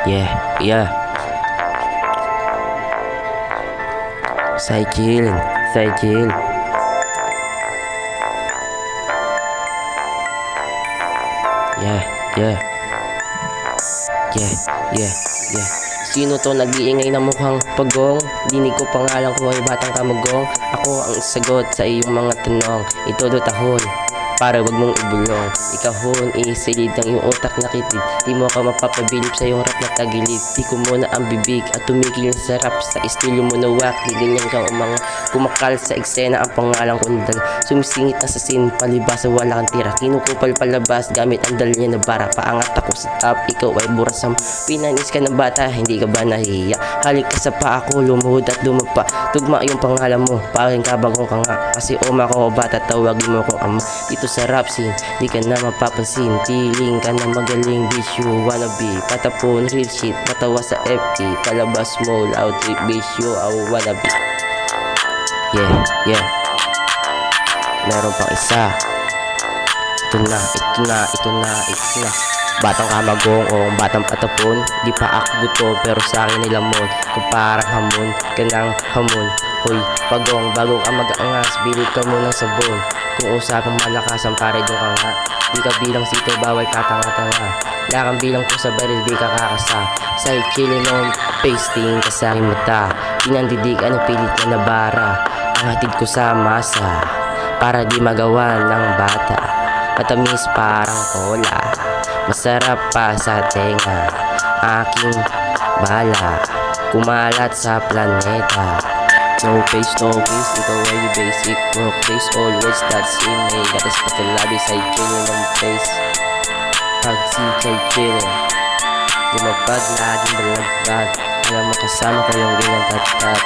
Yeah, yeah. Cycle, cycle. Yeah, yeah. Yeah, yeah, yeah. Sino to nag-iingay na mukhang pagong? Dinig ko pangalan ko ay batang kamugong. Ako ang sagot sa iyong mga tanong. Ito do tahon para wag mong ibulong. Ikaw hon, isilid ng iyong utak na kitid. Di mo ka mapapabilib sa iyong rap na tagilid. Di ko muna ang bibig at tumigil sa rap. Sa estilo mo na wak, di ganyan kang umang kumakal sa eksena ang pangalang kundal. Sumisingit na sa scene, palibasa wala kang tira. Kinukupal palabas gamit ang dal niya na bara. Paangat ako sa top, ikaw ay burasam. Pinanis ka ng bata, hindi ka ba nahihiya? Halik ka sa paa ko, lumuhod at lumapa. Tugma yung pangalan mo, paring kabagong ka nga. Kasi oma ko bata, tawagin mo kong ama. Dito sa rap scene, di ka na mapapansin. Tiling ka na magaling, bitch you wannabe. Patapon, real shit, matawa sa FT. Palabas mo, loud trip, bitch you wannabe. Yeah, yeah. Meron pang isa. Ito na. Batang kamagong o batang patapon. Di pa akbo to pero sa akin nilamon. Kung parang hamon ka ng hamon. Hoy, pagong, bago ka mag-aangas, bilid ka mo ng sabon. Kung usapang malakasan pare doon ka nga. Di ka bilang sito, bawal katanga-tanga. Lakang bilang ko sa baril, di ka kakasa. Side chillin' on pasting ka sa aking mata. Pinandidig ang pilit na nabara. Ang hatid ko sa masa para di magawa ng bata. Matamis parang cola, masarap pa sa tenga. Aking bala, kumalat sa planeta. No face, ikaw ay basic. Work face, always that same way. That is pa sa labi, side chillin' ng face. Pag side chillin', lumapag laging balagdag. Alam mo kasama ko yung ganyan tat-tat.